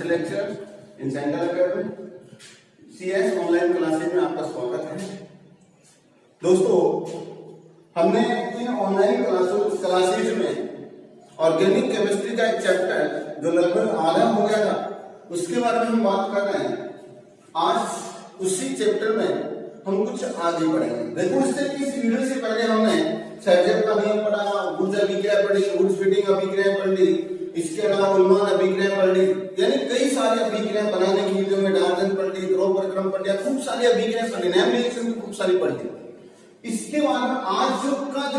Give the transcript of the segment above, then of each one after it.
Next lecture in central academy CS online classes में आपका स्वागत है। दोस्तों, हमने इन ऑनलाइन क्लासेज में ऑर्गेनिक केमिस्ट्री का एक चैप्टर जो लगभग आधा हो गया था उसके बारे में हम बात कर रहे हैं। आज उसी चैप्टर में हम कुछ आगे बढ़ेंगे। देखो, इस वीडियो से पहले हमने सर्जन का नियम पढ़ा, गुड्स अभिक्रिया पढ़ी, गुड्स फीडिंग अभिक्रिया पढ़ ली, इसके अलावा उन्माद अभिक्रिया पढ़ ली, यानी कई सारी अभिक्रिया बनाने की वीडियो में डाल्टन पढ़ ली, क्रॉप परिक्रम पढ़ लिया, खूब सारी अभिक्रिया पढ़ ली, नेम रिएक्शन भी खूब सारी पढ़ ली। इसके बाद आज जो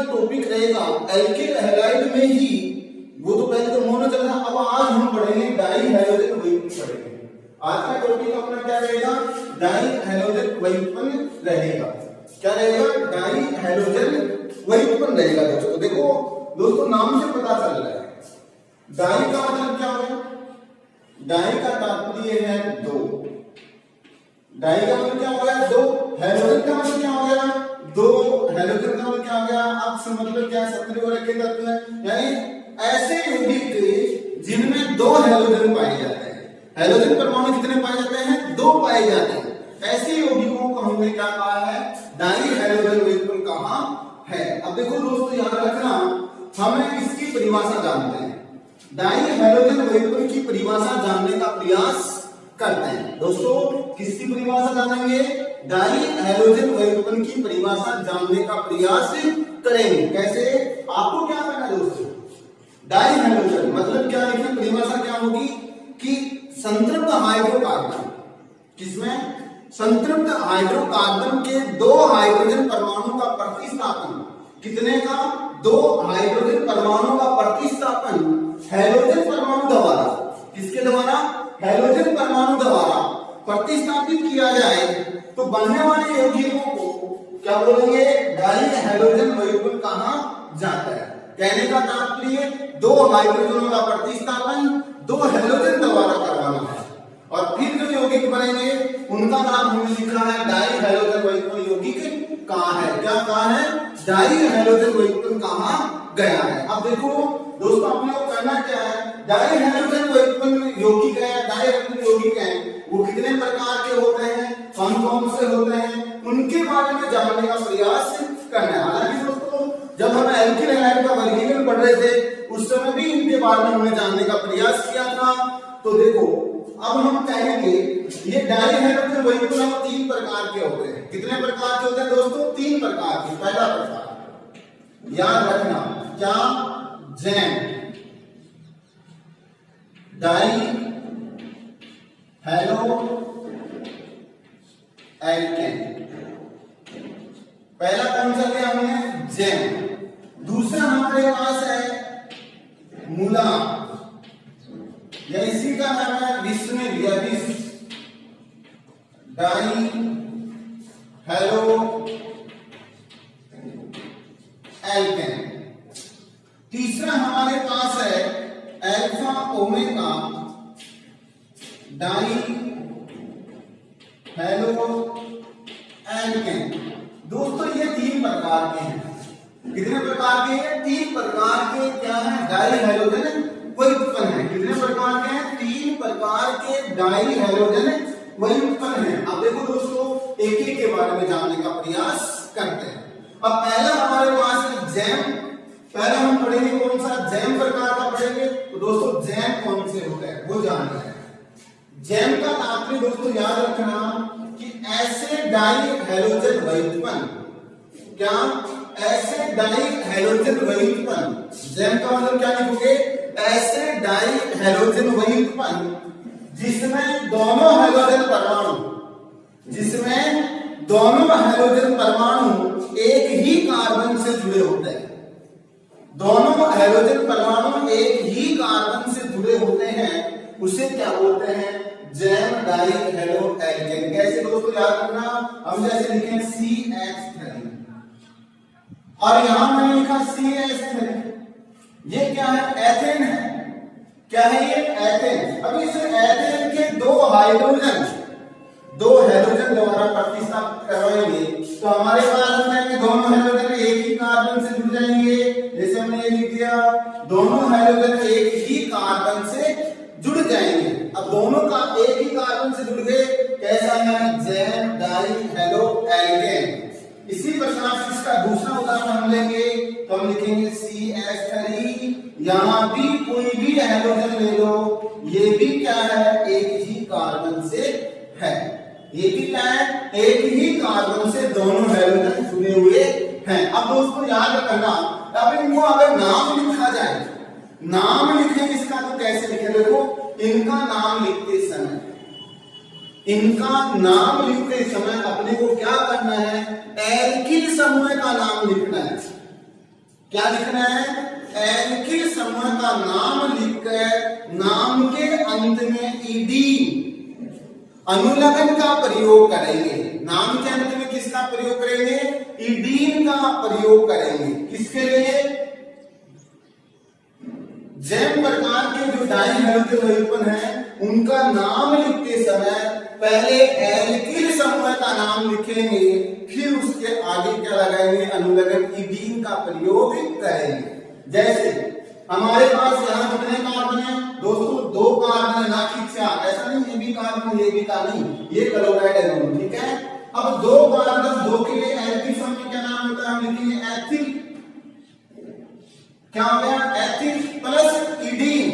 टॉपिक रहेगा एल्किल हैलाइड में ही, वो तो पहले तो मोनो चल रहा, अब आज हम पढ़ेंगे डाई हैलोजन व्युत्पन्न पढ़ेंगे। आज का टॉपिक अपना क्या रहेगा? डाई हैलोजन व्युत्पन्न रहेगा। क्या रहेगा? डाई हैलोजन व्युत्पन्न रहेगा। तो देखो दोस्तों, नाम से पता चल रहा है डाई का मतलब क्या होगा? डाई का तात्पर्य है दो। डाई का मतलब क्या हो गया? दो। हैलोजन का मतलब क्या हो गया? दो। हैलोजन का मतलब क्या हो गया? अक्ष मतलब क्या? सक्रिय और अकेले तत्व है, यानी ऐसे यौगिक जिनमें दो हैलोजन पाए जाते हैं। हैलोजन परमाणु कितने पाए जाते हैं? दो पाए जाते हैं। ऐसे यौगिकों को हमने क्या कहा है? डाई हैलोजन व्युत्पन्न कहा है। अब देखो दोस्तों, याद रखना, हमें इसकी परिभाषा जानते हैं। डाई हैलोजन व्युत्पन्न की परिभाषा जानने का प्रयास करते हैं। दोस्तों, किसकी परिभाषा जानेंगे? डाई हैलोजन व्युत्पन्न की परिभाषा जानने का प्रयास करेंगे। कैसे? आपको क्या करना है दोस्तों? डाई हैलोजन मतलब क्या लिखें? परिभाषा क्या होगी कि संतृप्त हाइड्रोकार्बन, किसमें? संतृप्त हाइड्रोकार्बन के दो हाइड्रोजन परमाणु का प्रतिस्थापन। कितने का? दो हाइड्रोजन परमाणु का प्रतिस्थापन हैलोजन परमाणु द्वारा। किसके द्वारा? हैलोजन परमाणु द्वारा प्रतिस्थापित किया जाए तो बनने वाले यौगिकों को क्या बोलेंगे? डाई हैलोजन व्युत्पन्न कहा जाता है। कहने का तात्पर्य दो हाइड्रोजनों का प्रतिस्थापन दो हैलोजन द्वारा करवाना है, और फिर जो यौगिक बनेंगे उनका नाम हमने लिखा है डाई हैलोजन व्युत्पन्न यौगिक कहा है। क्या कहा है? डाई हैलोजन व्युत्पन्न कहा गया है। अब देखो दोस्तों, अपने को करना क्या है? डाई हैलोजन व्युत्पन्न यौगिक है, डाई हैलोजन यौगिक है, वो कितने प्रकार के होते हैं, कौन कौन से होते हैं, उनके बारे में जानने का प्रयास करना है। हालांकि दोस्तों, जब हम एल्किल हैलाइड का वर्गीकरण पढ़ रहे थे उस समय भी इनके बारे में हमने जानने का प्रयास किया था। तो देखो, अब हम कहेंगे ये डाई हैलोजन व्युत्पन्न तीन प्रकार के होते हैं। कितने प्रकार के होते हैं दोस्तों? तीन प्रकार के। पहला प्रकार याद रखना, क्या? Gem dihalo alkane. पहला कौन सा लिया हमने? जैम। दूसरा हमारे पास है मूला, या इसी का नाम है विष में लिया, विष डाई हैलो एल्केन। तीसरा हमारे पास है alpha omega dihalo alkane. दोस्तों, ये तीन प्रकार के हैं। कितने प्रकार के हैं? तीन प्रकार के क्या है? डाई हैलोजन व्युत्पन्न है। कितने प्रकार के हैं? तीन प्रकार के डाई हैलोजन व्युत्पन्न है। अब देखो दोस्तों, एक एक के बारे में जानने का प्रयास करते हैं। अब पहला हमारे पास है जैम। पहले हम पढ़ेंगे कौन सा? जैम प्रकार का पढ़ेंगे। तो दोस्तों, जैम कौन से होते हैं वो जानना है। जैम का तात्पर्य दोस्तों याद रखना कि ऐसे डाई हैलोजन व्युत्पन्न, क्या? ऐसे डाई हैलोजन व्युत्पन्न। जैम का मतलब क्या लिखोगे? ऐसे डाई हैलोजन व्युत्पन्न जिसमें दोनों हैलोजन परमाणु एक ही कार्बन से जुड़े होते हैं। दोनों हैलोजन परमाणु एक ही कार्बन से जुड़े होते हैं, उसे क्या बोलते हैं? Gem dihalo alkane. कैसे दोस्तों याद रखना? हम जैसे लिखें CH3 और यहां मैंने लिखा CH3, ये क्या है? एथेन है। क्या है ये? एथेन। अब इस एथेन के दो हैलोजन द्वारा प्रतिस्थापित करवाएंगे तो हमारे पास में दोनों हैलोजन एक ही कार्बन से जुड़ जाएंगे। जैसे हमने ये लिख दिया, दोनों हैलोजन एक ही कार्बन से जुड़ जाएंगे। अब दोनों है जैम डाई हेलो एल्केन। इसी प्रकार से इसका दूसरा उदाहरण हम लेंगे तो हम लिखेंगे CH3। यहां भी कोई भी हाइड्रोजन ले लो, ये भी क्या है, एक ही कार्बन से है। ये भी क्या है, एक ही कार्बन से दोनों हाइड्रोजन जुड़े हुए हैं। अब दोस्तों याद रखना, अब इनको अगर नाम लिखा जाए, नाम लिखेंगे इसका तो कैसे लिखे, देखो इनका नाम लिखते समय, इनका नाम लिखते समय अपने को क्या करना है, एल्किल समूह का नाम लिखना है। क्या लिखना है, एल्किल समूह का नाम लिखकर नाम के अंत में ईडीन अनुलग्न का प्रयोग करेंगे। नाम के अंत में किसका प्रयोग करेंगे, ईडीन का प्रयोग करेंगे। किसके लिए, जैम प्रकार के जो डाई हाइड्रोजन युग्मन है उनका नाम लिखते समय पहले एल्किल समूह का नाम लिखेंगे, फिर उसके आगे क्या लगाएंगे, अनुलग्न ईडीन का प्रयोग करेंगे। जैसे हमारे पास यहाँ कितने कार्बन है दोस्तों, 2 कार्बन है, ना कि 4। ऐसा नहीं ये भी कार्बन ये भी कार्बन नहीं, ये क्लोराइड है दोनों, ठीक है। अब 2 कार्बन 2 के लिए एल्किल समूह क्या नाम होता है, हम लिखेंगे एथिल। क्या हो गया, एथिल प्लस ईडीन।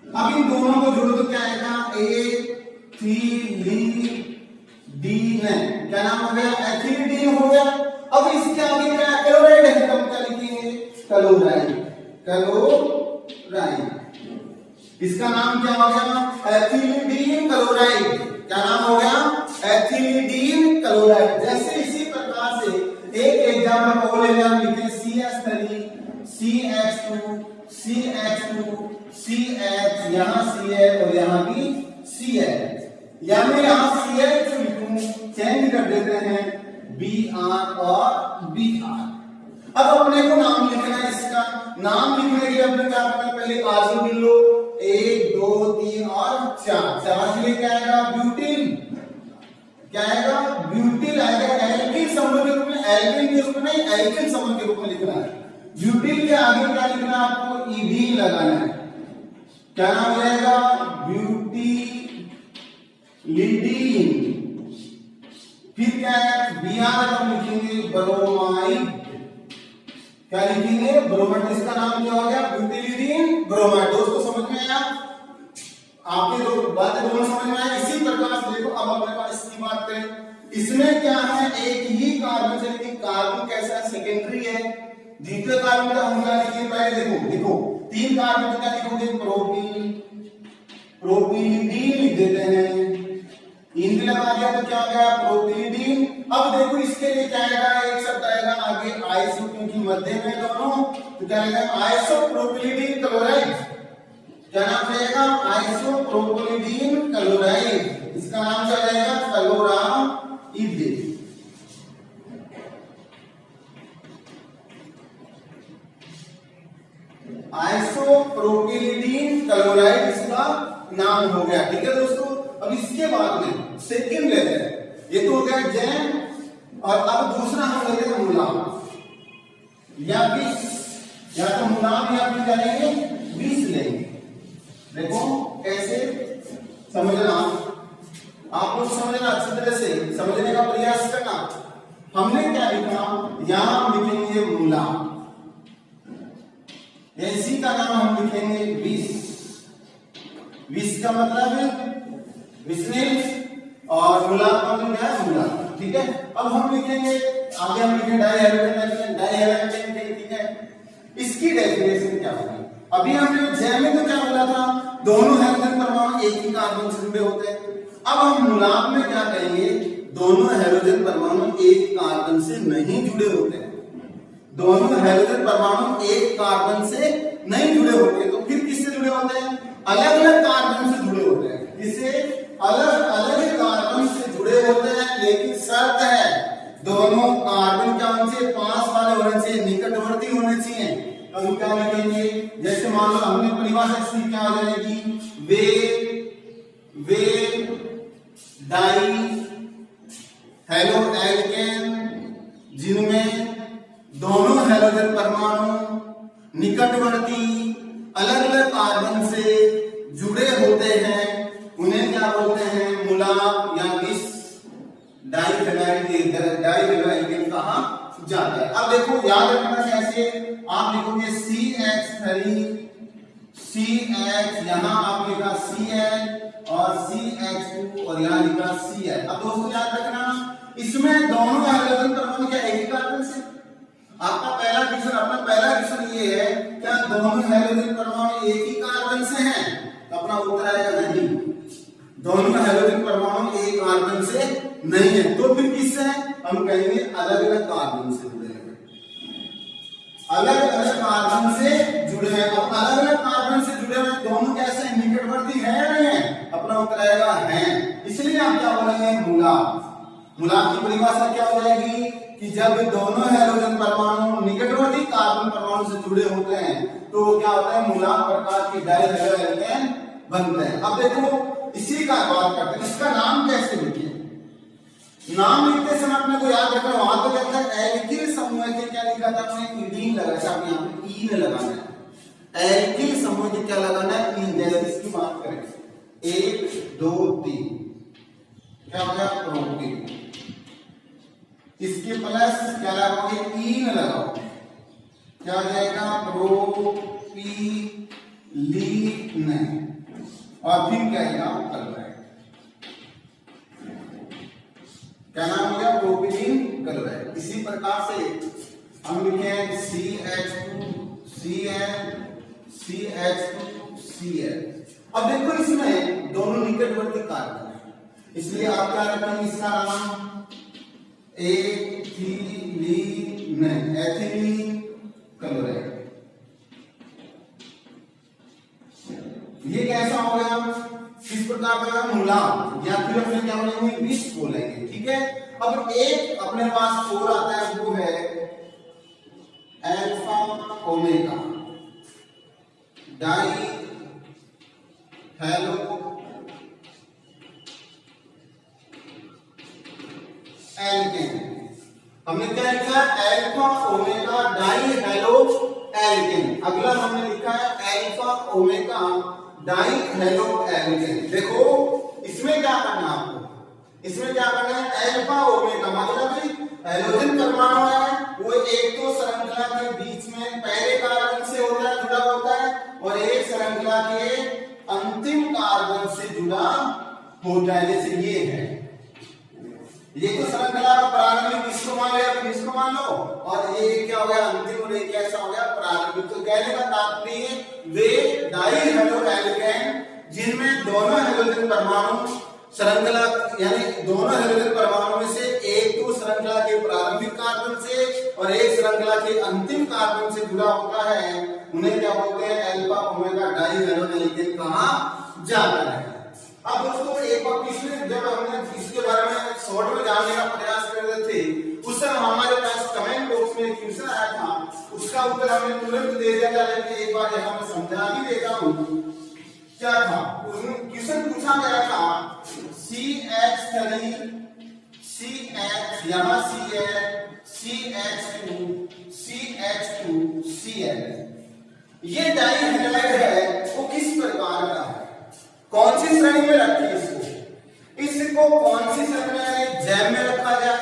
अब इन दोनों को जोड़ो तो क्या आएगा, एथिलीडीन। क्या नाम हो गया, एथिलीडीन हो गया। अब इसके आगे क्या है, क्लोराइड है, तो हम क्या लिखेंगे, क्लोराइड। क्लोराइड इसका नाम क्या हो गया, एथिलीडीन क्लोराइड। क्या नाम हो गया, एथिलीडीन क्लोराइड। जैसे इसी प्रकार से एक एग्जांपल को ले हम लिखें CH3 CH2 CH2 CH, यहाँ C है और यहाँ भी C है, या मैं यहाँ CH लिखूं, चेंज कर देते हैं Br और Br। अब अपने को नाम लिखना है, इसका नाम लिखने के लिए अपने क्या करना है, पहले कार्बन गिन लो, 1 2 3 और 4। 4 के लिए क्या आएगा, ब्यूटिल। क्या आएगा, ब्यूटिल आएगा। एल्किल समूह के रूप में, एल्किल के रूप में, एल्किल समूह के रूप में लिखना है। ब्यूटिल के आगे क्या लिखना है, आपको ईडीन लगाना है। क्या नाम रहेगा, ब्यूटिलिडीन। फिर क्या है, Br हम लिखेंगे ब्रोमाइड। क्या लिखेंगे, ब्रोमाइड। इसका नाम क्या हो गया, ब्यूटिलिडीन ब्रोमाइड। दोस्तों समझ में आया, आपके दो बातें दोनों समझ में आए। इसी प्रकार से देखो, अब अपने पास इसकी बात करें, इसमें क्या है, एक ही कार्बन से, लेकिन कार्बन कैसा है, सेकेंडरी है। द्वितीय कार्बन का हम क्या लिखेंगे, पहले देखो 3 कार्बन का क्या लिखोगे, प्रोपीन, प्रोपीलिडीन लिख देते हैं। इन लगा दिया तो क्या हो गया, प्रोपीलिडीन। अब देखो इसके लिए क्या आएगा, एक शब्द आएगा आगे आइसो, क्योंकि मध्य में दोनों, तो क्या आएगा, आइसोप्रोपिलिडीन क्लोराइड। क्या नाम रहेगा, आइसोप्रोपिलिडीन क्लोराइड। इसका नाम क्या रहेगा, क्लोराइड। आइसोप्रोपिलिडीन क्लोराइड इसका नाम हो गया, ठीक है दोस्तों। अब इसके बाद में सेकंड लेते हैं, ये तो हो गया जैम, और अब दूसरा हम लेते हैं मुलाम या विष, या तो मुलाम या फिर क्या लेंगे, विष लेंगे। देखो कैसे समझना, आपको समझना, अच्छी तरह से समझने का प्रयास करना। हमने क्या लिखा, यहां हम लिखेंगे मुलाम, इसी का नाम हम लिखेंगे विष। विष का मतलब है विषनिल, और मुलाम का मतलब क्या है, मुलाम, ठीक है। अब हम लिखेंगे आगे, हम लिखेंगे डाइहैलोजेन, ठीक है। इसकी डेफिनेशन क्या होगी, अभी हमने जैम में तो क्या बोला था, दोनों हाइड्रोजन परमाणु एक ही कार्बन से जुड़े होते हैं। अब हम मुलाम में क्या करेंगे, दोनों हाइड्रोजन परमाणु एक कार्बन से नहीं जुड़े होते हैं। दोनों हाइड्रोजन परमाणु एक कार्बन से नहीं जुड़े होते, तो फिर किससे जुड़े होते हैं, अलग अलग कार्बन से जुड़े होते हैं। किससे, अलग अलग कार्बन से जुड़े होते हैं, लेकिन शर्त है दोनों कार्बन क्या होने चाहिए, पास वाले होने चाहिए, निकटवर्ती होने चाहिए। तो हम क्या लिखेंगे, जैसे मान लो हमने परिभाषा इसकी क्या हो जाएगी, वे डाई हेलो एल्केन, जिनमें दोनों हाइड्रोजन परमाणु निकटवर्ती अलग अलग कार्बन से जुड़े होते हैं उन्हें क्या बोलते हैं, मुलाक या विष डाइहेलो एल्केन कहा जाता है। अब देखो याद रखना कैसे, आप लिखोगे CH3 CH, यहां आप लिखा CH और CH2 और यहां लिखा Cl। अब दोस्तों याद रखना इसमें दोनों हाइड्रोजन परमाणु क्या एक ही कार्बन से, अपना पहला क्वेश्चन ये है क्या दोनों हाइड्रोजन परमाणु एक ही कार्बन से हैं, तो अपना उत्तर आएगा नहीं, दोनों हाइड्रोजन परमाणु एक कार्बन से नहीं है, तो फिर किससे है, हम कहेंगे अलग अलग कार्बन से जुड़े हैं, अलग अलग कार्बन से जुड़े हैं। अब अलग अलग कार्बन से जुड़े हुए दोनों कैसे हैं, निकटवर्ती है या नहीं है, अपना उत्तर आएगा है, इसलिए आप क्या बोलेंगे मूलाक। मूलाक की परिभाषा क्या हो जाएगी कि जब दोनों हाइड्रोजन परमाणु निकटवर्ती कार्बन परमाणु से जुड़े होते हैं तो क्या होता है, मूलाक प्रकार के डाइहेलो एल्केन बनते हैं। अब देखो इसी का बात करते हैं, इसका नाम कैसे लिखें, नाम लिखते समय अपने को याद रखना, वहां तो कहता है एल्किल समूह के क्या लिखा था हमने, ईडीन लगाया, आप यहाँ पे ई ने लगाना है, एल्किल समूह के क्या लगाना है, ईन। जैसे इसकी बात करें 1 2 3 क्या हो गया, प्रोटीन, इसके प्लस क्या लगाओगे, ईन लगाओ, क्या हो जाएगा, प्रोपीलीन, और फिर क्या आएगा, क्लोराइड, क्या नाम हो गया, प्रोपिलीन क्लोराइड। इसी प्रकार से हम लिखे CH2 Cl CH2 Cl। अब देखो इसमें दोनों निकटवर्ती कार्बन है, इसलिए आप क्या रखेंगे, इसका नाम एथिलीन क्लोराइड। ये कैसा हो गया, किस प्रकार का मूलाक, या फिर अपने क्या बोलेंगे, विष बोलेंगे, ठीक है। अब एक अपने पास और आता है, वो है अल्फा ओमेगा डाइहेलो एल्केन। हमने क्या लिखा, अल्फा ओमेगा डाइहेलो एल्केन। अगला हमने लिखा है अल्फा ओमेगा डाइहेलो एल्केन। देखो इसमें क्या करना है आपको, इसमें क्या करना है, अल्फा ओमेगा मतलब हाइड्रोजन परमाणु है वो एक तो श्रृंखला के बीच में पहले कार्बन से होता है, जुड़ा होता है, और एक श्रृंखला के अंतिम कार्बन से जुड़ा होता है, जैसे ये है, ये तो श्रृंखला का प्रारंभिक, इसको मान लिया फिर इसको मान लो, और ये क्या हो गया अंतिम, और ये कैसा हो गया प्रारंभिक। तो कहने का तात्पर्य वे डाइहेलो एल्केन जिनमें दोनों हाइड्रोजन परमाणु श्रृंखला यानी दोनों हाइड्रोजन परमाणु में से एक तो श्रृंखला के प्रारंभिक कार्बन से और एक श्रृंखला के अंतिम कार्बन से जुड़ा होता है, उन्हें क्या बोलते हैं, अल्फा ओमेगा डाइहेलो एल्केन कहा जाता है। अब दोस्तों एक बार पिछले जब हमने इसके बारे में शॉर्ट में जानने का प्रयास कर रहे थे, उस समय हमारे पास कमेंट बॉक्स में क्वेश्चन आया था, उसका उत्तर हमने तुरंत दे दिया था, लेकिन एक बार यहाँ मैं समझा भी देता हूँ। क्या था क्वेश्चन पूछा गया था, CH3 CH, यहाँ CH2 Cl, ये डाइहेड्राइड है, वो किस प्रकार का है, कौन सी श्रेणी में रखें इसको कौन सी श्रेणी में, जैम में रखा जाए,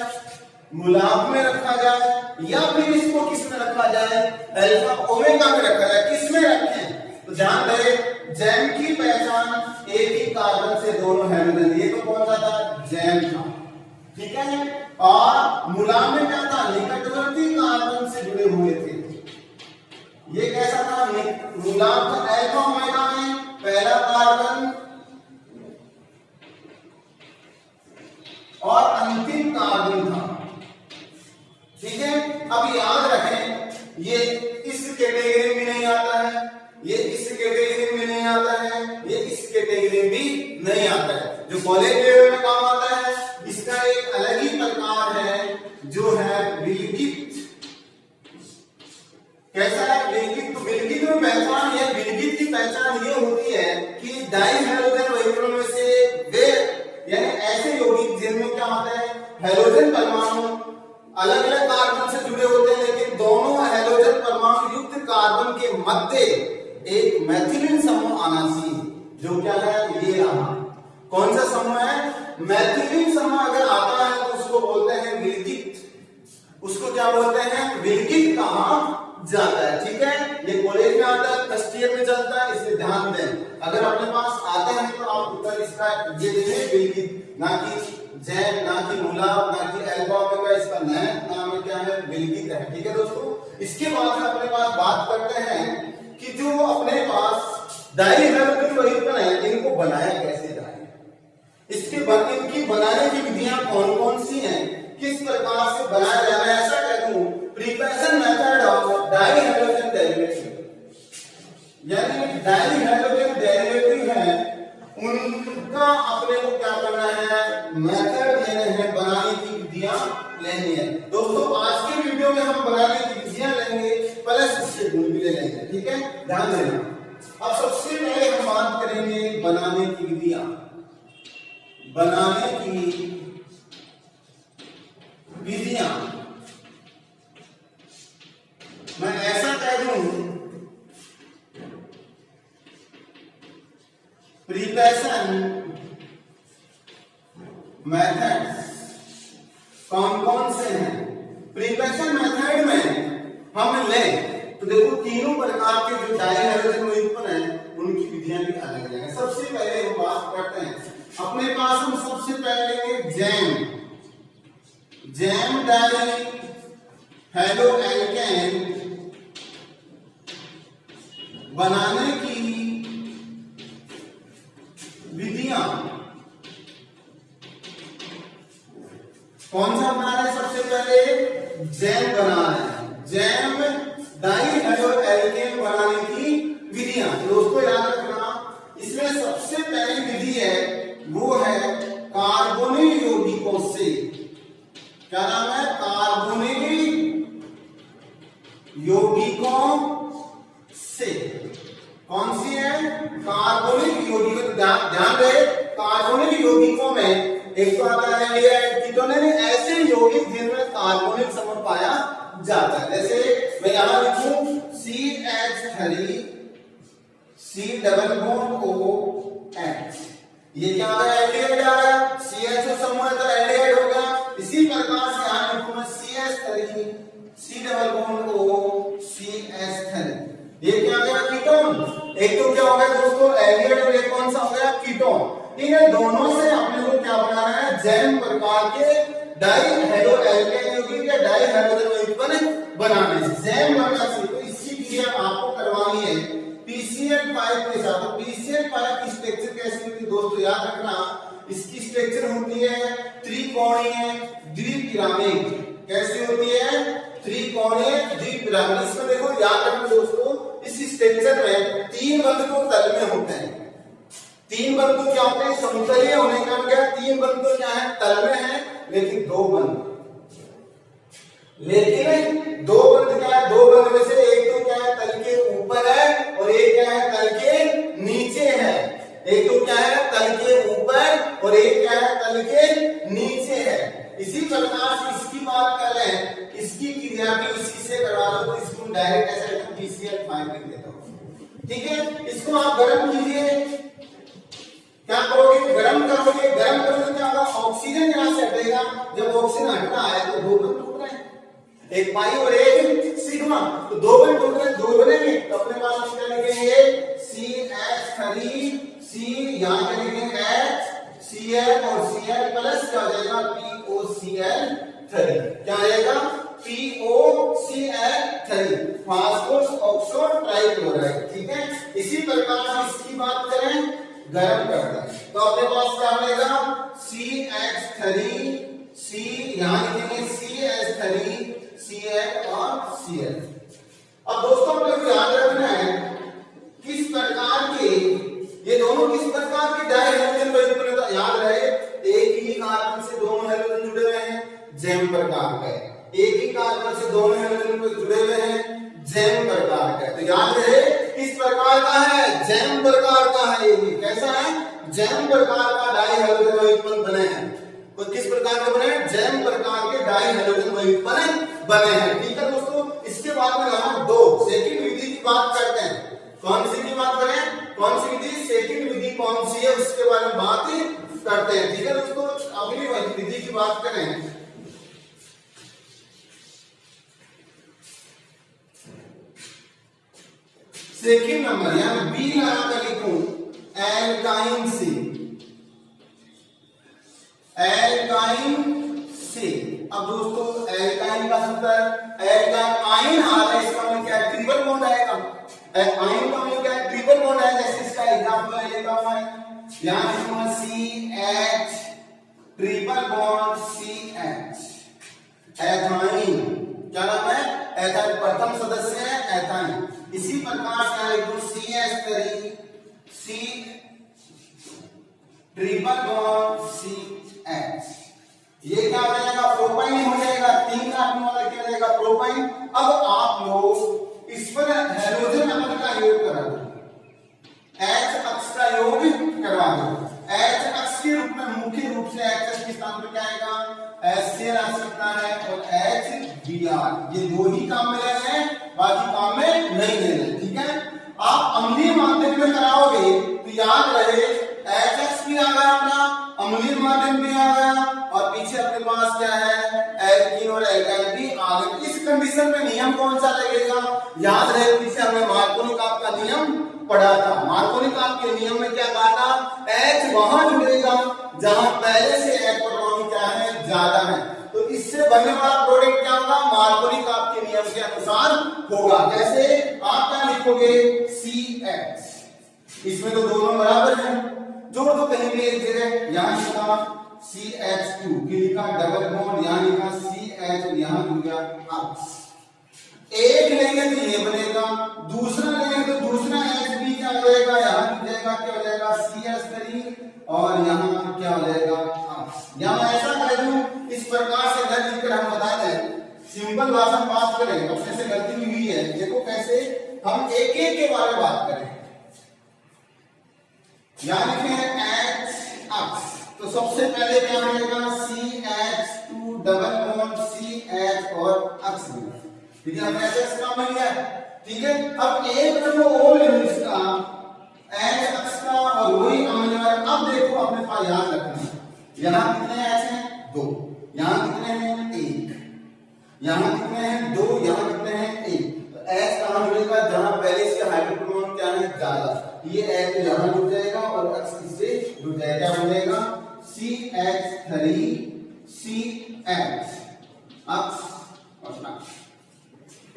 मूलाक में रखा जाए, या फिर इसको किस में रखा जाए, अल्फा ओमेगा में रखा जाए, किस में रखें। तो ध्यान रहे जैम की पहचान एक ही कार्बन से दोनों हाइड्रोजन, ये तो कौन सा था, जैम था, ठीक है। और मूलाक में क्या था, निकटवर्ती कार्बन से जुड़े हुए थे, ये कैसा था, मूलाक था अल्फा ओमेगा में पहला कार्बन और अंतिम कार्बन था, ठीक है। अब याद रखें ये इस कैटेगरी में नहीं आता है, ये इस कैटेगरी में नहीं आता है, ये इस कैटेगरी में भी नहीं आता है, जो कॉलेज लेवल में काम आता है। इसका एक अलग ही प्रकार है जो है विलगित। कैसा है विलगित, तो विलगित में पहचान, या विलगित की पहचान ये होती है कि डाइहाइड्रोजन वहीकरण में से वे यानी ऐसे यौगिक जिनमें क्या होता है, हाइड्रोजन परमाणु अलग अलग कार्बन से जुड़े होते हैं, लेकिन दोनों हाइड्रोजन परमाणु युक्त कार्बन के मध्य एक मैथिलीन समूह आना चाहिए, जो क्या है ये रहा, कौन सा समूह है, मैथिलीन समूह अगर आता है तो उसको बोलते हैं विलगित, उसको क्या बोलते हैं, विलगित कहा जाता है। ठीक है, ये कॉलेज में आता है, फर्स्ट ईयर में चलता है, इसलिए ध्यान दें। अगर अपने पास आते हैं तो आप उत्तर इसका ये देंगे विलगित, ना कि जैन, ना कि मुलाब, ना कि अल्फा ओमेगा, इसका नया नाम है क्या है, विलगित है। ठीक है दोस्तों, इसके बाद अपने पास बात करते हैं कि जो अपने पास डाइहैलोजन वहीकल है इनको बनाया कैसे जाए, इनकी बनाने की विधियां कौन कौन सी हैं, किस प्रकार से बनाया जाना है। ऐसा कह दूं, प्रिपरेशन मेथड ऑफ डाइहैलोजन डेरिवेटिव, यानी डाइहैलोजन डेरिवेटिव है उनका अपने को क्या करना है, मेथड लेने हैं, बनाने की विधियां लेनी है। दोस्तों आज के वीडियो में हम बनाने की विधियां लेंगे, प्लस इससे गुण भी ले लेंगे। ठीक है, ध्यान देना। अब सबसे पहले हम बात करेंगे बनाने की विधियां, बनाने की विधियां। मैं ऐसा कह दूं, प्रिपरेशन मेथड्स कौन कौन से हैं। प्रिपरेशन मेथड में हम लें तो देखो तीनों प्रकार के जो डाइहैलोजन व्युत्पन्न हैं उनकी विधियां भी अलग अलग हैं। सबसे पहले हम बात करते हैं, अपने पास हम सबसे पहले लेंगे जैम, जैम डाइहैलो एल्केन बनाने की विधियां। कौन सा बना रहे हैं, सबसे पहले जैम बना रहे हैं, जैम डाइहैलो एल्केन बनाने की विधियां। दोस्तों याद रखना, इसमें सबसे पहली विधि है वो है कार्बोनिल यौगिकों से, क्या नाम है, कार्बोनिल यौगिकों से। कौन सी है, कार्बोनिल यौगिक। ध्यान रहे, कार्बोनिल यौगिकों में एक तो आता है एल्डिहाइड, कीटोन, ऐसे यौगिक जिनमें कार्बोनिल समूह पाया जाता है। जैसे मैं यहां लिखूं CH3 C double bond OH, ये क्या है, एल्डिहाइड आ रहा है, CHO समूह है तो एल्डिहाइड होगा। इसी प्रकार से यहां लिखूं मैं CH3 C double bond OCH3, ये क्या हो गया, कीटोन। एक तो क्या हो गया दोस्तों एल्डिहाइड, और एक कौन सा हो गया, कीटोन। इन दोनों से अपने को क्या बनाना है, जैम प्रकार के डाइहैलो एल्केन यौगिक या डाइहैलोजन व्युत्पन्न बनाने से, जैम बनना से। तो इसकी क्रिया आपको करवानी है PCl5 के साथ। तो PCl5 की स्ट्रक्चर कैसी होती है दोस्तों, याद रखना, इसकी स्ट्रक्चर होती है त्रिकोणीय द्विपिरामिड। कैसी होती है, त्रिकोणीय द्विपिरामिड। इसमें देखो याद रखना दोस्तों, इस स्ट्रक्चर में तीन बंध तो तल में होते हैं, तीन बंध तो क्या होते हैं, समतलीय होने का मतलब तीन बंध तो क्या है, तल में है, लेकिन दो बंध क्या है, दो बंध में से एक तो क्या है, तल के ऊपर है, और एक क्या है, तल के नीचे है। एक तो क्या है, तल के ऊपर, और एक क्या है, तल के नीचे है। इसी प्रकार से इसकी बात करें, इसकी क्रिया भी इसी से करवा लो, तो इसको डायरेक्ट ऐसे PCl5 लिख देता हूं। ठीक है, इसको आप गर्म कीजिए, क्या करोगे, गर्म करोगे, गर्म करोगे क्या होगा, ऑक्सीजन यहां से हटेगा। जब ऑक्सीजन हटना है तो दो बंध टूट रहे हैं, एक पाई और एक सिग्मा, तो दो बंध टूट रहे हैं, दो बनेंगे। तो अपने पास हम क्या लिखेंगे, CH3C, यहां क्या लिखेंगे HCl, और Cl प्लस क्या हो जाएगा, POCl3। क्या आएगा, POCl3, फास्फोरस ऑक्सो ट्राइक्लोराइड। ठीक है, इसी प्रकार से इसकी बात करें, गर्म करता है तो अपने पास क्या बनेगा, CH3C, यहां लिखेंगे CH3Cl और Cl। अब दोस्तों अपने को याद रखना है किस प्रकार के, ये दोनों किस प्रकार के डाइहैलोजन व्युत्पन्न, याद रहे एक ही कार्बन से दोनों हैलोजन जुड़े हुए हैं, जैम प्रकार का। एक ही कार्बन से दोनों हैलोजन जुड़े हुए हैं, जैम प्रकार का। तो याद रहे किस प्रकार का है, जैम प्रकार का है। ये कैसा है, जैम प्रकार का डाइहैलोजन व्युत्पन्न बने हैं। तो किस प्रकार के बने, जैम प्रकार के डाइहैलोजन व्युत्पन्न बने हैं। ठीक है दोस्तों, इसके बाद में हम दो सेकंड विधि की बात करते हैं। कौन सी की बात करें, कौन सी विधि, सेकंड विधि कौन सी है उसके बारे में बात करते हैं। ठीक है दोस्तों, अगली विधि की बात करें। सेकंड नंबर यानी बी लगाकर लिखूं एल्काइन से, एल्काइन से। अब दोस्तों एल्काइन का सूत्र एल्काइन आ रहा है, इसका मतलब क्या है, ट्रिपल बॉन्ड आएगा। आयन का मतलब क्या है, ट्रिपल बॉन्ड है। जैसे इसका एग्जांपल लेता हूं मैं, यहां लिखूंगा CH triple bond CH ethyne. क्या नाम है, एथाइन, प्रथम सदस्य है एथाइन। इसी प्रकार से लिखूं CH3 C triple bond CH, ये क्या हो जाएगा, प्रोपाइन हो जाएगा। 3 कार्बन वाला क्या हो जाएगा, प्रोपाइन। अब आप लोग इस पर हाइड्रोजन अणु का योग करा दो, H अक्ष का योग करवा दो। H अक्ष के रूप में मुख्य रूप से H अक्ष के स्थान पर क्या आएगा, HCl आ सकता है और HBr। ये दो ही काम में रहे हैं, बाकी काम में नहीं ले रहे। ठीक है, आप अम्लीय माध्यम में कराओगे तो याद रहे H अक्ष भी आ गया अपना, अम्लीय माध्यम भी आ गया और पीछे अपने पास क्या है, एल्कीन और एल्काइन भी आ गए। इस कंडीशन में नियम कौन सा लगेगा, याद रहे पीछे हमने मार्कोनी काप का नियम पढ़ा था। मार्कोनी काप के नियम में क्या कहा था, H वहां जुड़ेगा जहां पहले से H परमाणु क्या है, ज्यादा है। तो इससे बनने वाला प्रोडक्ट क्या होगा, मार्कोनी काप के नियम के अनुसार होगा। कैसे, आप क्या लिखोगे CH, इसमें तो दोनों बराबर हैं, जोड़ दो कहीं भी एक जगह। यहां लिखा CH2 की लिखा डबल बॉन्ड, यहां लिखा CH, यहां जुड़ गया अक्ष। एक लेंगे तो ये बनेगा, दूसरा लेंगे तो दूसरा HB क्या हो जाएगा, यहां जुड़ जाएगा, क्या हो जाएगा CH3 और यहां क्या हो जाएगा अक्ष। यहां ऐसा कर दूं, इस प्रकार से घर लिखकर हम बता दें, सिंपल भाषा में बात करें। अपने से गलती हुई है, देखो कैसे हम एक एक के बारे में बात करें। यहां लिखे हैं H अक्ष, तो सबसे पहले क्या बनेगा, CH2 डबल बॉन्ड CH और अक्ष बनेगा। ठीक है, हमने H काम मिल गया। ठीक है, अब एक जो और है इसका H अक्ष का और वही आने वाला। अब देखो अपने पास याद रखना, यहां कितने H हैं, 2, यहां कितने हैं, 1, यहां कितने हैं, 2, यहां कितने हैं, 1। तो H कहां जुड़ेगा, जहां पहले से हाइड्रोजन क्या है, ज्यादा। ये H यहां जुड़ जाएगा और अक्ष इससे जुड़ जाएगा, क्या बन जाएगा CH3 CH अक्ष और अक्ष।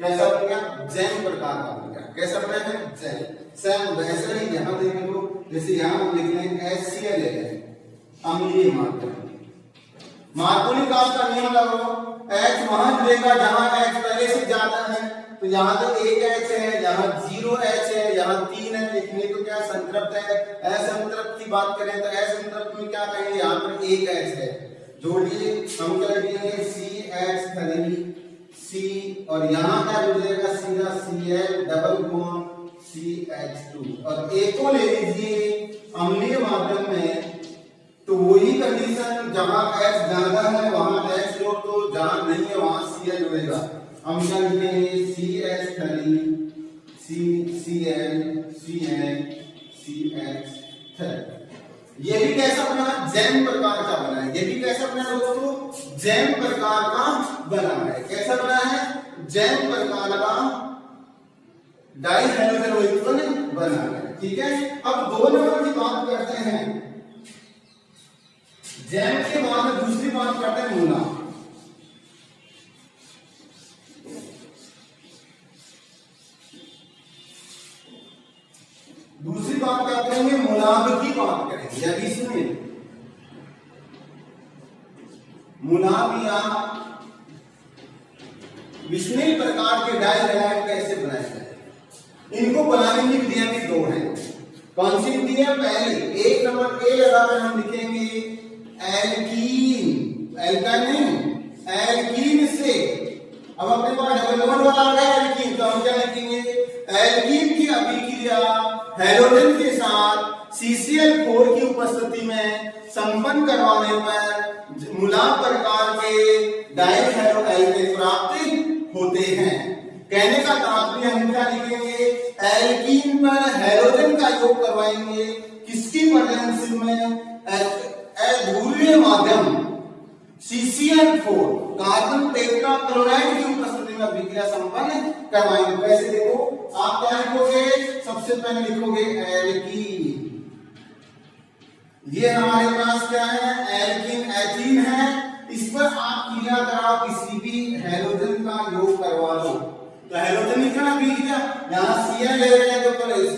कैसा बन गया, जैन प्रकार का बन गया। कैसा बना है, जैन। सेम वैसे ही यहां देख लो, जैसे यहां हम लिख रहे हैं HCl ले रहे हैं, अम्लीय माध्यम। मार्कोनी काप का नियम लगाओ, H वहां जुड़ेगा जहां H पहले से ज्यादा है। तो यहाँ तो 1 H है, यहाँ 0 H है, यहाँ 3 है, लेकिन ये तो क्या संतृप्त है। असंतृप्त की बात करें तो असंतृप्त में क्या कहेंगे, यहाँ पर 1 H है, जोड़िए हम क्या लिखेंगे CH3 C और यहाँ क्या जुड़ जाएगा, सीधा Cl डबल बॉन्ड CH2 और एक को ले लीजिए अम्लीय माध्यम में, तो वही कंडीशन जहां H ज्यादा है वहां H जोड़ दो, जहां नहीं है वहां Cl जुड़ेगा। हम क्या लिखेंगे CH3 CCl CN CH3। ये भी कैसा बना, जैम प्रकार का बना है। ये भी कैसा बना दोस्तों, जैम प्रकार का बना है। कैसा बना है, जैम प्रकार का डाई हाइड्रोजन बना है। ठीक है, अब 2 नंबर की बात करते हैं। जैम के बाद दूसरी बात करते हैं मूला। दूसरी बात क्या करेंगे, मूलांक की बात करेंगे। यदि इसमें मूलांक या विषनिल प्रकार के डाई हैलाइड कैसे बनाए जाए, इनको बनाने की विधियां भी 2 हैं। कौन सी विधि है, पहली 1 नंबर ए लगाकर हम लिखेंगे एल्कीन, एल्काइन नहीं एल्कीन से। अब अपने पास डबल बॉन्ड वाला आ गया एल्कीन, तो हम क्या लिखेंगे, एल्कीन की अभिक्रिया हाइड्रोजन के साथ CCl4 की उपस्थिति में संपन्न करवाने पर मूलांक प्रकार के डाइहाइड्रोएल्केन प्राप्त होते हैं। कहने का तात्पर्य हम क्या लिखेंगे, एल्कीन पर हाइड्रोजन का योग करवाएंगे इसकी प्रेजेंस में अध्रुवीय माध्यम CCl4 कार्बन टेट्रा क्लोराइड की उपस्थिति में अभिक्रिया संपन्न करवाएंगे। वैसे देखो आप क्या लिखोगे, सबसे पहले लिखोगे एल्कीन। ये हमारे पास क्या है, एल्कीन एथीन है। इस पर आप क्रिया कराओ, किसी भी हैलोजन का योग करवा दो। तो हैलोजन निकलना अभिक्रिया, यहाँ Cl ले रहे हैं तो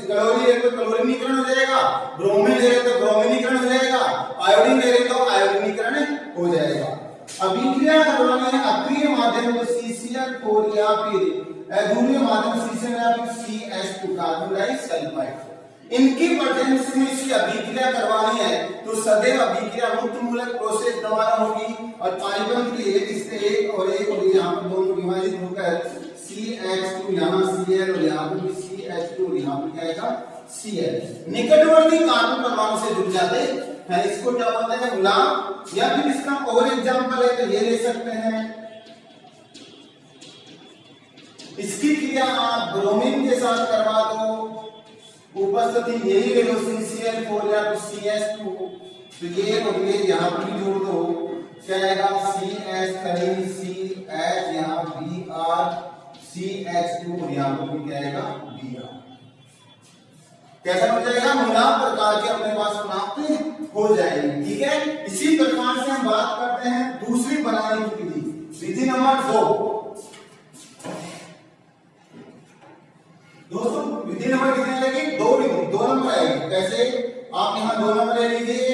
क्लोरीन ले तो क्लोरीनीकरण हो जाएगा, ब्रोमीन ले रहे तो ब्रोमीनीकरण हो जाएगा, आयोडीन ले रहे तो आयोडीनीकरण हो जाएगा। अभिक्रिया करवाने अक्रिय माध्यम को CCl4 या फिर अध्रुवीय माध्यम CCl या फिर CH2 कार्बन डाइसल्फाइड, इनकी प्रेजेंस में इसकी अभिक्रिया करवानी है तो सदैव अभिक्रिया मुक्त मूलक प्रोसेस द्वारा होगी। और पाइबंद के इससे एक और यहाँ पर दोनों विभाजित होकर CH2 यहाँ Cl और यहाँ पर भी CH2 और यहाँ पर क्या आएगा Cl। निकटवर्ती कार्बन परमाणु से जुड़ जाते हैं, इसको क्या बोलते हैं, गुलाम। या फिर इसका और एग्जांपल है तो ये ले सकते हैं, इसकी क्रिया आप ब्रोमीन के साथ करवा दो, उपस्थिति यही ले लो CCl4 या फिर CH2, तो ये और ये यहाँ पर भी जोड़ दो, क्या आएगा CH3 CH यहाँ Br CH2 और यहाँ पर भी क्या आएगा Br। कैसा हो जाएगा, मुलाम प्रकार के अपने पास प्राप्त हो जाएगी। ठीक है, इसी प्रकार से हम बात करते हैं दूसरी बनाने की विधि, विधि नंबर 2। दोस्तों विधि नंबर कितने लगेगी, 2 विधि, 2 नंबर आएगी। कैसे, आप यहां 2 नंबर ले लीजिए।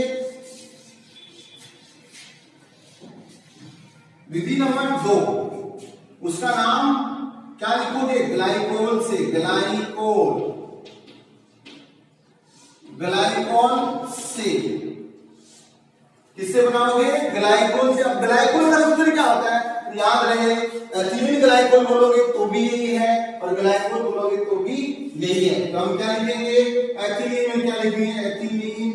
विधि नंबर 2, उसका नाम क्या लिखोगे, ग्लाइकोल से, ग्लाइकोल, ग्लाइकोल से। किससे बनाओगे, ग्लाइकोल से। अब ग्लाइकोल का सूत्र क्या होता है, याद रहे, एथिलीन ग्लाइकोल बोलोगे तो भी यही है और ग्लाइकोल बोलोगे तो भी यही है। तो हम क्या लिखेंगे, एथिलीन में क्या लिखेंगे, एथिलीन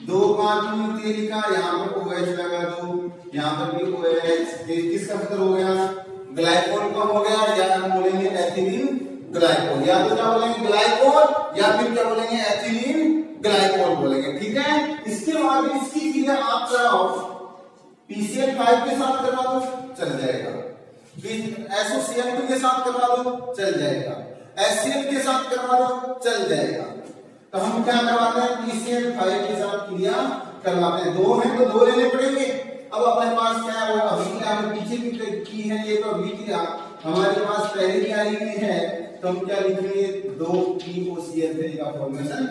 2 कार्बन तेल लिखा, यहाँ पर OH लगा दो, यहाँ पर भी OH। किसका सूत्र हो गया, ग्लाइकोल का हो गया, या हम बोलेंगे एथिलीन ग्लाइकोल, या तो क्या बोलेंगे ग्लाइकोल या फिर क्या बोलेंगे एथिलीन ग्लाइकोल बोलेंगे। ठीक है, इसके बाद इसकी क्रिया आप कराओ PCl5 के साथ करवा दो, चल जाएगा, SOCl2 के साथ करवा दो, चल जाएगा, HCl के साथ करवा दो, चल जाएगा। तो हम क्या करवाते हैं, PCl5 के साथ क्रिया करवाते हैं। 2 है तो 2 लेने पड़ेंगे। अब अपने पास क्या है, वो अभिक्रिया हमने पीछे की है, ये तो अभिक्रिया हमारे पास पहले की आई हुई है, तो हम क्या लिखेंगे, 2POCl3 का फॉर्मेशन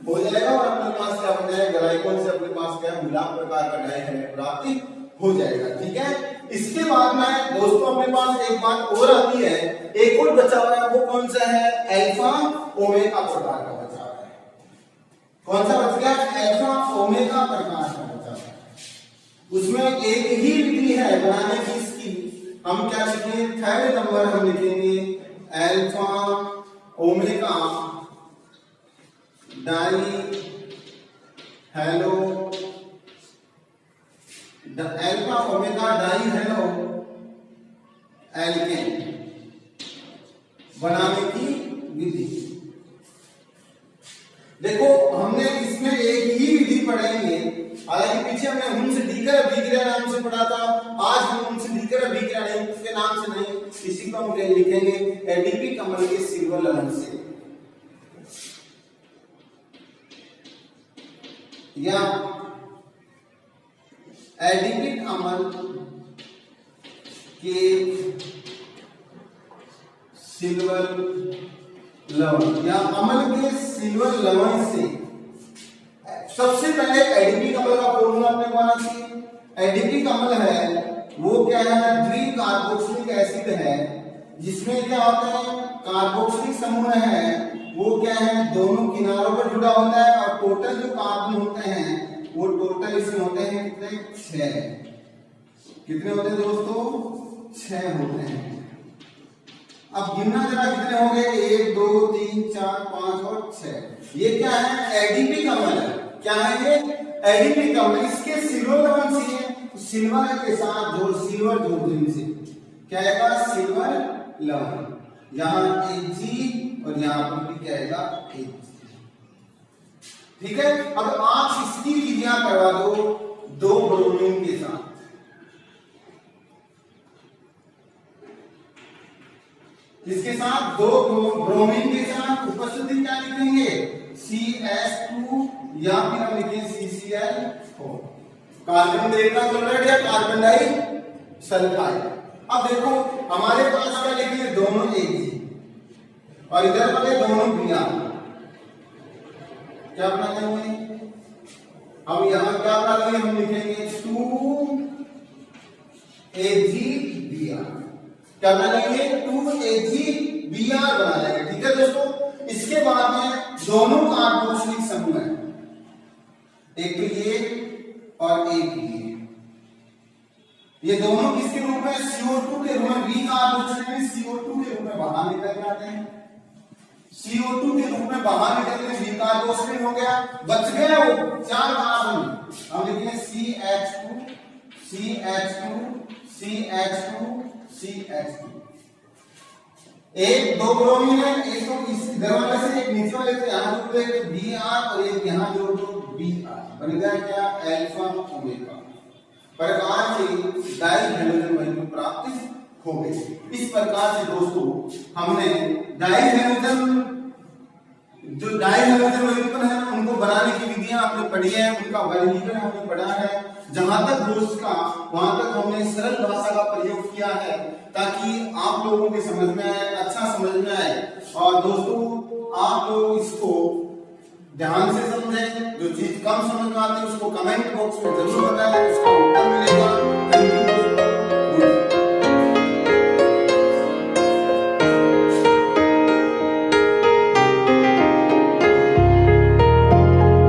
हो जाएगा और अपने पास क्या बन जाएगा, ग्लाइकोल से अपने पास क्या मुलाम प्रकार का डाइहाइड्रेट प्राप्ति हो जाएगा। ठीक है, इसके बाद में दोस्तों अपने पास एक बात और आती है, एक और बचा हुआ है, वो कौन सा है, अल्फा ओमेगा प्रकार का बचा हुआ है। कौन सा बच गया, अल्फा ओमेगा प्रकार का बचा हुआ है। उसमें एक ही विधि है बनाने की, इसकी हम क्या लिखेंगे, 3rd नंबर हम लिखेंगे alpha omega die hello, alpha omega die halo alkane बनाने की विधि। देखो हमने इसमें एक ही विधि पढ़ेंगे, हालांकि पीछे हमने हुन से डीकर अभिक्रिया नाम से पढ़ा था, आज हम हुन से डीकर अभिक्रिया नहीं, उसके नाम से नहीं, इसी को हम लिखेंगे एडीपी कमल के सिल्वर लवण से, या एडिपिक अम्ल के सिल्वर लवण या अम्ल के सिल्वर लवण से। सबसे पहले एडिपिक अम्ल का फॉर्मूला अपने को आना चाहिए। एडिपिक अम्ल है वो क्या है, द्विकार्बोक्सिलिक एसिड है, जिसमें क्या होता है, कार्बोक्सिलिक समूह है वो क्या है, दोनों किनारों पर जुड़ा होता है और टोटल जो कार्बन होते हैं वो टोटल इसमें होते हैं कितने, 6। कितने होते हैं दोस्तों, 6 होते हैं। अब गिनना जरा कितने हो गए, 1 2 3 4 5 और 6। ये क्या है, एडीपी अम्ल है। क्या है ये, एडीपी अम्ल। इसके सिल्वर लवण से है, सिल्वर के साथ जो सिल्वर जोड़ दो इनसे, क्या आएगा, सिल्वर लवण। यहाँ Ag और यहाँ पर भी क्या आएगा, Ag। ठीक है। अब आप इसकी विधियां करवा दो 2 ब्रोमीन के साथ। इसके साथ 2 ब्रोमीन के साथ उपस्थिति क्या लिखेंगे, CS2 या फिर हम लिखेंगे CCl4। कार्बन टेट्राक्लोराइड या कार्बन डाइसल्फाइड। अब देखो हमारे पास क्या लिखेंगे, दोनों Ag और इधर वाले दोनों Br। क्या बना लेंगे हम, यहां क्या बना लेंगे, हम लिखेंगे 2AgBr। क्या बना लेंगे, 2AgBr बना लेंगे। ठीक है दोस्तों। इसके बाद में दोनों कार्बोक्सिलिक समूह है, एक तो ये और एक ये दोनों किसके रूप में, CO2 के रूप में। बी कार्बोक्सिलिक CO2 के रूप में बाहर निकल जाते हैं, CO2 के रूप में बाहर निकल गए, बी कार्बोक्सिलिक हो गया, बच गया वो 4 कार्बन। हम लिखेंगे CH2 CH2 CH2 CH2। एक 2 ब्रोमीन है, एक तो इस इधर वाले से एक नीचे वाले से यहां जोड़ दो, एक Br और एक यहां जोड़ दो Br, बन गया क्या, अल्फा ओमेगा। प्रकार से डाइहाइड्रोजन वैल्यू प्राप्त हो गई। इस प्रकार से दोस्तों हमने डाइहाइड्रोजन जो डाइहाइड्रोजन वैल्यू है उनको बनाने की विधियां आपने पढ़ी है, उनका वर्गीकरण हमने पढ़ा है। जहां तक हो सका वहां तक हमने सरल भाषा का प्रयोग किया है ताकि आप लोगों के समझ में आए, अच्छा समझ में आए। और दोस्तों आप लोग इसको ध्यान से समझें, जो चीज कम समझ में आती है उसको कमेंट बॉक्स में जरूर बताएं।